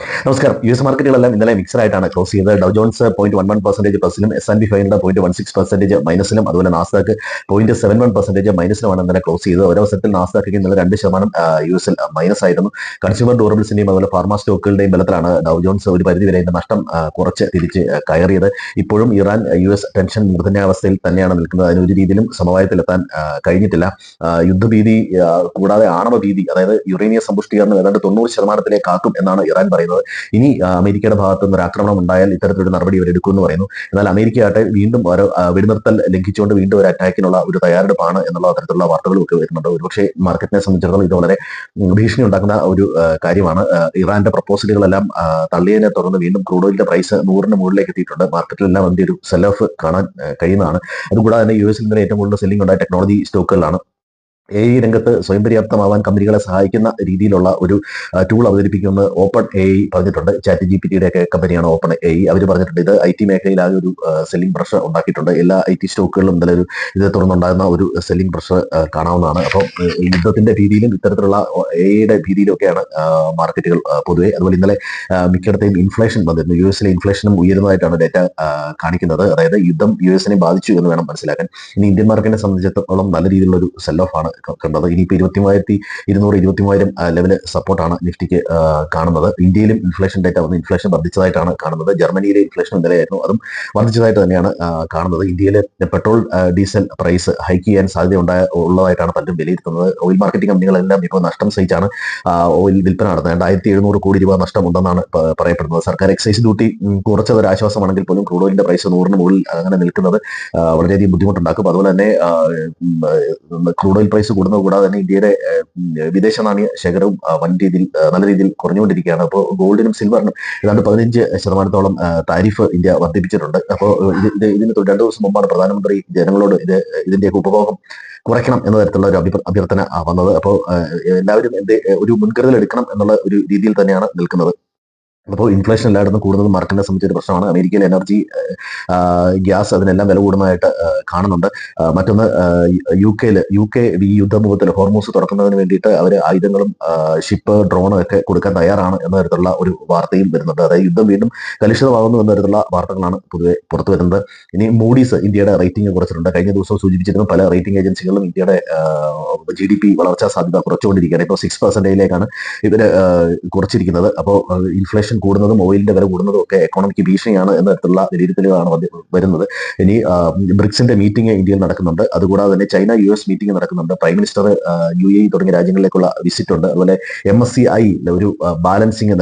നമസ്കാരം. യുഎസ് മാർക്കറ്റുകളെല്ലാം ഇന്നലെ മിക്സഡ് ആയിട്ടാണ് ക്ലോസ് ചെയ്തത്. ഡൗ ജോൺസ് 0.11% പ്ലസിലും, S&P 500 0.16% മൈനസിലും, അതുപോലെ നാസ്ഡാക്ക് 0.71% മൈനസിലുമാണ് ഇന്നലെ ക്ലോസ് ചെയ്തത്. ഓരോ അവസരത്തിൽ നാസ്ഡാക്ക് ഇന്നലെ 2% യുഎസിൽ മൈനസ് ആയിരുന്നു. കൺസ്യൂമർ ഡ്യൂറബിൾസിന്റെയും അതുപോലെ ഫാർമ സ്റ്റോക്കുകളുടെയും ബലത്തിലാണ് ഡൗ ജോൺസ് ഒരു പരിധിവരെ ഇതിന്റെ നഷ്ടം കുറച്ച് തിരിച്ച് കയറിയത്. ഇപ്പോഴും ഇറാൻ US ടെൻഷൻ മൂർധന്യാവസ്ഥയിൽ തന്നെയാണ് നിൽക്കുന്നത്. അതിനൊരു രീതിയിലും സമവായത്തിലെത്താൻ കഴിഞ്ഞിട്ടില്ല. യുദ്ധഭീതി കൂടാതെ ആണവ ഭീതി, അതായത് യുറേനിയം സമ്പുഷ്ടീകരണം ഏതാണ്ട് 90% ആക്കും എന്നാണ് ഇറാൻ പറയുന്നത്. ഇനി അമേരിക്കയുടെ ഭാഗത്തു നിന്ന് ഒരു ആക്രമണം ഉണ്ടായാൽ ഇത്തരത്തിലൊരു നടപടി ഇവർ എടുക്കുമെന്ന് പറയുന്നു. എന്നാൽ അമേരിക്കയാട്ടെ വീണ്ടും ഒരു വെടിനിർത്തൽ ലംഘിച്ചുകൊണ്ട് വീണ്ടും ഒരു അറ്റാക്കിനുള്ള ഒരു തയ്യാറെടുപ്പാണ് എന്നുള്ള തരത്തിലുള്ള വാർത്തകളും ഒക്കെ വരുന്നുണ്ട്. ഒരുപക്ഷെ മാർക്കറ്റിനെ സംബന്ധിച്ചിടത്തോളം ഇത് വളരെ ഭീഷണി ഉണ്ടാക്കുന്ന ഒരു കാര്യമാണ്. ഇറാന്റെ പ്രപ്പോസലുകളെല്ലാം തള്ളിയതിനെ തുടർന്ന് വീണ്ടും ക്രൂഡ് ഓയിലിന്റെ പ്രൈസ് 100ന് മുകളിലേക്ക് എത്തിയിട്ടുണ്ട്. മാർക്കറ്റിലെല്ലാം അതിന്റെ ഒരു സെൽ ഓഫ് കാണാൻ കഴിയുന്നതാണ്. അതുകൂടാതെ തന്നെ US ഇന്നലെ ഏറ്റവും കൂടുതൽ സെല്ലിംഗ് ഉണ്ടായ ടെക്നോളജി സ്റ്റോക്കുകളിലാണ്. AI രംഗത്ത് സ്വയം പര്യാപ്തമാവാൻ കമ്പനികളെ സഹായിക്കുന്ന രീതിയിലുള്ള ഒരു ടൂൾ അവതരിപ്പിക്കുമെന്ന് ഓപ്പൺ AI പറഞ്ഞിട്ടുണ്ട്. ChatGPT ഒക്കെ കമ്പനിയാണ് ഓപ്പൺ AI. അവർ പറഞ്ഞിട്ടുണ്ട് ഇത് IT മേഖലയിൽ ആ ഒരു സെല്ലിംഗ് പ്രഷർ ഉണ്ടാക്കിയിട്ടുണ്ട്. എല്ലാ IT സ്റ്റോക്കുകളിലും ഇന്നലെ ഒരു ഇതേ തുടർന്നുണ്ടാകുന്ന ഒരു സെല്ലിംഗ് പ്രഷർ കാണാവുന്നതാണ്. അപ്പം യുദ്ധത്തിന്റെ ഭീതിയിലും ഇത്തരത്തിലുള്ള AI ഭീതിയിലും ഒക്കെയാണ് മാർക്കറ്റുകൾ പൊതുവെ. അതുപോലെ ഇന്നലെ മിക്കയിടത്തെയും ഇൻഫ്ലേഷൻ വന്നിരുന്നു. US ഇൻഫ്ലേഷനും ഉയരുന്നതായിട്ടാണ് ഡേറ്റ കാണിക്കുന്നത്. അതായത് യുദ്ധം US ബാധിച്ചു എന്ന് വേണം മനസ്സിലാക്കാൻ. ഇനി ഇന്ത്യൻ മാർക്കറ്റിനെ സംബന്ധിച്ചിടത്തോളം നല്ല രീതിയിലുള്ള ഒരു സെൽ ഓഫ് ആണ് കണ്ടത്. ഇനിയിപ്പോൾ 23,200 23,000 ലെവല് സപ്പോർട്ടാണ് നിഫ്റ്റിക്ക് കാണുന്നത്. ഇന്ത്യയിലും ഇൻഫ്ലേഷൻ ഡേറ്റ വന്ന് ഇൻഫ്ലേഷൻ വർദ്ധിച്ചതായിട്ടാണ് കാണുന്നത്. ജർമ്മനിയിലെ ഇൻഫ്ലേഷൻ ഇന്നലെയായിരുന്നു, അതും വർദ്ധിച്ചതായിട്ട് തന്നെയാണ് കാണുന്നത്. ഇന്ത്യയിലെ പെട്രോൾ ഡീസൽ പ്രൈസ് ഹൈക്ക് ചെയ്യാൻ സാധ്യത ഉള്ളതായിട്ടാണ് പലരും വിലയിരുത്തുന്നത്. ഓയിൽ മാർക്കറ്റിംഗ് കമ്പനികളെല്ലാം ഇപ്പോൾ നഷ്ടം സഹിച്ചാണ് ഓയിൽ വിൽപ്പന നടത്തുന്നത്. 2,700 കോടി രൂപ നഷ്ടമുണ്ടെന്നാണ് പറയപ്പെടുന്നത്. സർക്കാർ എക്സൈസ് ഡ്യൂട്ടി കുറച്ചതൊരു ആശ്വാസമാണെങ്കിൽ പോലും ക്രൂഡ് ഓയിലിന്റെ പ്രൈസ് 100ന് മുകളിൽ അങ്ങനെ നിൽക്കുന്നത് വളരെയധികം ബുദ്ധിമുട്ടുണ്ടാക്കും. അതുപോലെ തന്നെ ക്രൂഡ് ഓയിൽ പ്രൈസ് കൂടുന്നത് കൂടാതെ തന്നെ ഇന്ത്യയുടെ വിദേശ നാണ്യ ശേഖരവും നല്ല രീതിയിൽ കുറഞ്ഞുകൊണ്ടിരിക്കുകയാണ്. അപ്പോൾ ഗോൾഡിനും സിൽവറിനും ഏതാണ്ട് 15% താരിഫ് ഇന്ത്യ വർദ്ധിപ്പിച്ചിട്ടുണ്ട്. അപ്പോൾ ഇതിന് 2 ദിവസം മുമ്പാണ് പ്രധാനമന്ത്രി ജനങ്ങളോട് ഇതിന്റെയൊക്കെ ഉപഭോഗം കുറയ്ക്കണം എന്ന തരത്തിലുള്ള ഒരു അഭ്യർത്ഥന വന്നത്. അപ്പോൾ എല്ലാവരും ഒരു മുൻകരുതൽ എടുക്കണം എന്നുള്ള ഒരു രീതിയിൽ തന്നെയാണ് നിൽക്കുന്നത്. അപ്പോൾ ഇൻഫ്ലേഷൻ എല്ലായിടത്തും കൂടുന്നത് മാർക്കറ്റിനെ സംബന്ധിച്ചൊരു പ്രശ്നമാണ്. അമേരിക്കയിൽ എനർജി, ഗ്യാസ് അതിനെല്ലാം വില കൂടുന്നതായിട്ട് കാണുന്നുണ്ട്. മറ്റൊന്ന് UK ഈ യുദ്ധമുഖത്തിൽ ഹോർമൂസ് തുറക്കുന്നതിന് വേണ്ടിയിട്ട് അവർ ആയുധങ്ങളും ഷിപ്പ്, ഡ്രോണും ഒക്കെ കൊടുക്കാൻ തയ്യാറാണ് എന്ന തരത്തിലുള്ള ഒരു വാർത്തയും വരുന്നുണ്ട്. അതായത് യുദ്ധം വീണ്ടും കലുഷിതമാകുന്നു എന്ന തരത്തിലുള്ള വാർത്തകളാണ് പൊതുവെ പുറത്തു വരുന്നത്. ഇനി മൂഡീസ് ഇന്ത്യയുടെ റേറ്റിംഗ് കുറച്ചിട്ടുണ്ട്. കഴിഞ്ഞ ദിവസം സൂചിപ്പിച്ചിരുന്നു പല റേറ്റിംഗ് ഏജൻസികളും ഇന്ത്യയുടെ GDP വളർച്ചാ സാധ്യത കുറച്ചുകൊണ്ടിരിക്കുകയാണ്. ഇപ്പോൾ 6%ലേക്കാണ് ഇവര് കുറച്ചിരിക്കുന്നത്. അപ്പോൾ ഇൻഫ്ലേഷൻ കൂടുന്നതും ഓയിലിന്റെ വില കൂടുന്നതും ഒക്കെ എക്കോണമിക്ക് ഭീഷണിയാണ് എന്ന തരത്തിലുള്ള വിലയിരുത്തലുകളാണ് വരുന്നത്. ഇനി ബ്രിക്സിന്റെ മീറ്റിംഗ് ഇന്ത്യയിൽ നടക്കുന്നുണ്ട്. അതുകൂടാതെ തന്നെ ചൈന US മീറ്റിംഗ് നടക്കുന്നുണ്ട്. പ്രൈം മിനിസ്റ്റർ UAE തുടങ്ങിയ രാജ്യങ്ങളിലേക്കുള്ള വിസിറ്റ് ഉണ്ട്. അതുപോലെ MSCI ഒരു ബാലൻസിംഗ്